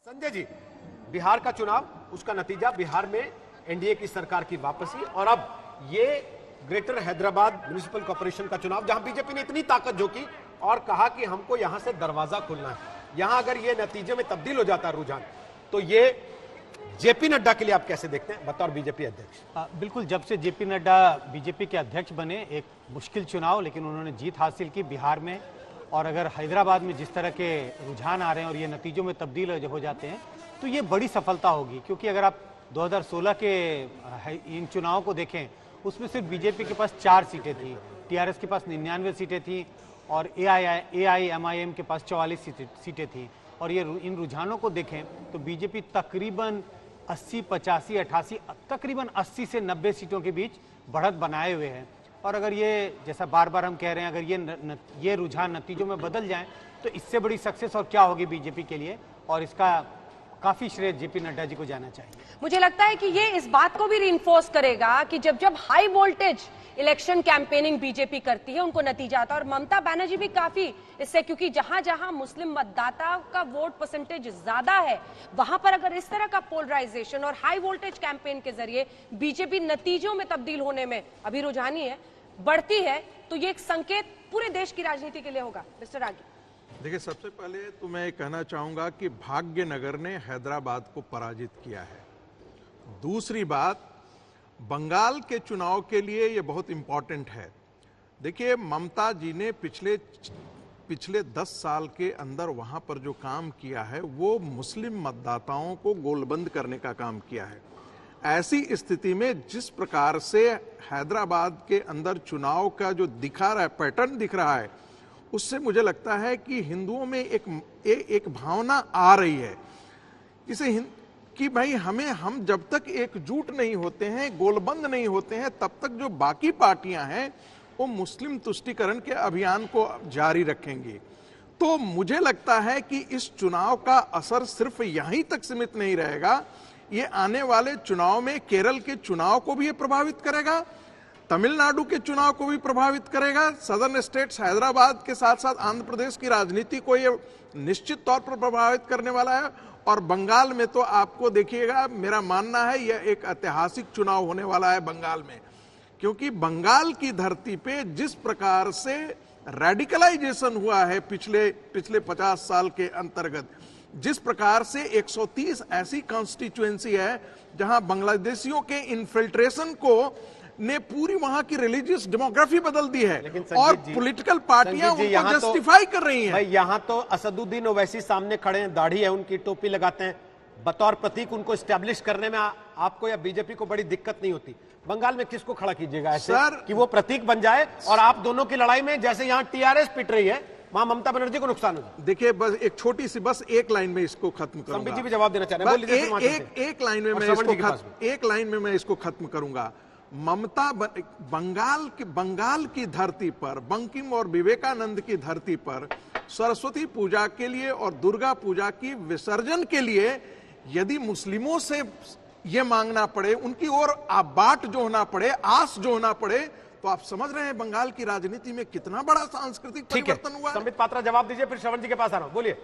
संजय जी, बिहार का चुनाव, उसका नतीजा, बिहार में एनडीए की सरकार की वापसी और अब ये ग्रेटर हैदराबाद म्युनिसिपल कॉर्पोरेशन का चुनाव, जहां बीजेपी ने इतनी ताकत झोंकी और कहा कि हमको यहां से दरवाजा खोलना है। यहां अगर ये नतीजे में तब्दील हो जाता रुझान, तो ये जेपी नड्डा के लिए आप कैसे देखते हैं बतौर बीजेपी अध्यक्ष? बिल्कुल, जब से जेपी नड्डा बीजेपी के अध्यक्ष बने, एक मुश्किल चुनाव, लेकिन उन्होंने जीत हासिल की बिहार में। और अगर हैदराबाद में जिस तरह के रुझान आ रहे हैं और ये नतीजों में तब्दील हो जाते हैं, तो ये बड़ी सफलता होगी। क्योंकि अगर आप 2016 के इन चुनावों को देखें, उसमें सिर्फ बीजेपी के पास 4 सीटें थी, टीआरएस के पास 99 सीटें थी और एआईएमआईएम के पास 44 सीटें थी। और ये इन रुझानों को देखें तो बीजेपी तकरीबन 80, 85, 88, तकरीबन 80 से 90 सीटों के बीच बढ़त बनाए हुए हैं। और अगर ये, जैसा बार बार हम कह रहे हैं, अगर ये रुझान नतीजों में बदल जाएं, तो इससे बड़ी सक्सेस और क्या होगी बीजेपी के लिए, और इसका काफी श्रेय जेपी नड्डा जी को जाना चाहिए। मुझे लगता है कि ये इस बात को भी रिइंफोर्स करेगा कि जब जब high voltage election campaigning BJP करती है, उनको नतीजा आता है। और ममता बनर्जी भी काफी इससे, क्योंकि जहां जहां मुस्लिम मतदाता का वोट परसेंटेज ज्यादा है, वहां पर अगर इस तरह का पोलराइजेशन और हाई वोल्टेज कैंपेन के जरिए बीजेपी नतीजों में तब्दील होने में अभी रुझानी है, बढ़ती है, तो ये एक संकेत पूरे देश की राजनीति के लिए होगा। मिस्टर रागी, देखिए, सबसे पहले तो मैं ये कहना चाहूंगा कि भाग्यनगर ने हैदराबाद को पराजित किया है। दूसरी बात, बंगाल के चुनाव के लिए ये बहुत इंपॉर्टेंट है। देखिए, ममता जी ने पिछले 10 साल के अंदर वहां पर जो काम किया है, वो मुस्लिम मतदाताओं को गोलबंद करने का काम किया है। ऐसी स्थिति में जिस प्रकार से हैदराबाद के अंदर चुनाव का जो दिखा रहा है, पैटर्न दिख रहा है, उससे मुझे लगता है कि हिंदुओं में एक भावना आ रही है कि भाई हम जब तक एकजुट नहीं होते हैं, गोलबंद नहीं होते हैं, तब तक जो बाकी पार्टियां हैं वो मुस्लिम तुष्टीकरण के अभियान को जारी रखेंगी। तो मुझे लगता है कि इस चुनाव का असर सिर्फ यहीं तक सीमित नहीं रहेगा, ये आने वाले चुनाव में केरल के चुनाव को भी ये प्रभावित करेगा, तमिलनाडु के चुनाव को भी प्रभावित करेगा, सदर्न स्टेट्स हैदराबाद के साथ साथ आंध्र प्रदेश की राजनीति को ये निश्चित तौर पर प्रभावित करने वाला है। और बंगाल में तो आपको देखिएगा, मेरा मानना है यह एक ऐतिहासिक चुनाव होने वाला है बंगाल में, क्योंकि बंगाल की धरती पे जिस प्रकार से रेडिकलाइजेशन हुआ है पिछले 50 साल के अंतर्गत, जिस प्रकार से 130 ऐसी कॉन्स्टिट्यूएंसी है जहां बांग्लादेशियों के इन्फिल्ट्रेशन को ने पूरी वहां की रिलीजियस डेमोग्राफी बदल दी है और पॉलिटिकल पार्टियां उनको जस्टिफाई कर रही हैं। भाई, यहाँ तो असदुद्दीन ओवैसी सामने खड़े हैं, दाढ़ी है उनकी, टोपी लगाते हैं, बतौर प्रतीक उनको एस्टैब्लिश करने में आपको या बीजेपी को बड़ी दिक्कत नहीं होती। बंगाल में किसको खड़ा कीजिएगा ऐसे कि वो प्रतीक बन जाए और आप दोनों की लड़ाई में, जैसे यहाँ टीआरएस पिट रही है, वहां ममता बनर्जी को नुकसान हो जाए? देखिए, बस एक छोटी सी, बस एक लाइन में इसको खत्म करूंगा। संबित जी भी जवाब देना चाह रहे हैं, एक लाइन में मैं इसको खत्म करूंगा। ममता बंगाल की धरती पर, बंकिम और विवेकानंद की धरती पर सरस्वती पूजा के लिए और दुर्गा पूजा की विसर्जन के लिए यदि मुस्लिमों से ये मांगना पड़े, उनकी ओर बाट जो होना पड़े, आस जो होना पड़े, तो आप समझ रहे हैं बंगाल की राजनीति में कितना बड़ा सांस्कृतिक परिवर्तन हुआ है। संबित पात्रा जवाब दीजिए, फिर श्रवण जी के पास आ रहा हूं, बोलिए।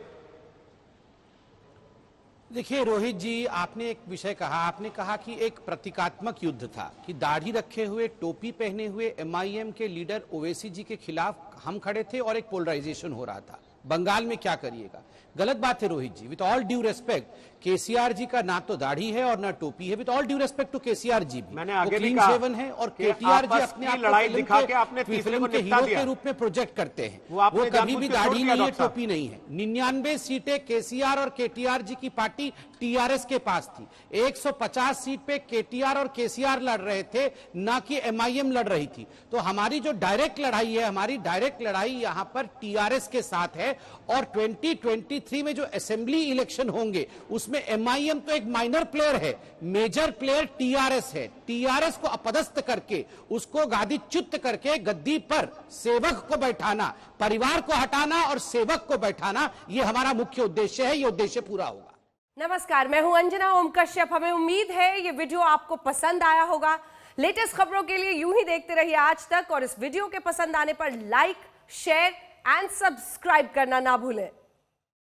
देखिए रोहित जी, आपने एक विषय कहा, आपने कहा कि एक प्रतीकात्मक युद्ध था, कि दाढ़ी रखे हुए, टोपी पहने हुए एमआईएम के लीडर ओवैसी जी के खिलाफ हम खड़े थे और एक पोलराइजेशन हो रहा था। बंगाल में क्या करिएगा? गलत बात है Rohit ji. With all due respect, KCR ji का ना तो दाढ़ी है और ना टोपी है। With all due respect to KCR ji भी, मैंने आगे क्लीन शेवन है, और केटीआर जी अपने आप लड़ाई दिखा के आपने फिल्म के हीरो के रूप में प्रोजेक्ट करते हैं। वो कभी भी दाढ़ी नहीं है, टोपी नहीं है। 99 सीटें केसीआर और केटीआर जी की पार्टी टीआरएस के पास थी। 150 सीट पे केटीआर और केसीआर लड़ रहे थे, ना कि एमआईएम लड़ रही थी। तो हमारी जो डायरेक्ट लड़ाई है, हमारी डायरेक्ट लड़ाई यहां पर टीआरएस के साथ है। और 2023 में जो असेंबली इलेक्शन होंगे, उसमें एमआईएम तो एक माइनर प्लेयर है, मेजर प्लेयर टीआरएस है। टीआरएस को अपदस्थ करके, उसको गादीच्युत करके गद्दी पर सेवक को बैठाना, परिवार को हटाना और सेवक को बैठाना, यह हमारा मुख्य उद्देश्य है। यह उद्देश्य पूरा होगा। नमस्कार, मैं हूं अंजना ओम कश्यप। हमें उम्मीद है ये वीडियो आपको पसंद आया होगा। लेटेस्ट खबरों के लिए यूं ही देखते रहिए आज तक, और इस वीडियो के पसंद आने पर लाइक, शेयर एंड सब्सक्राइब करना ना भूलें।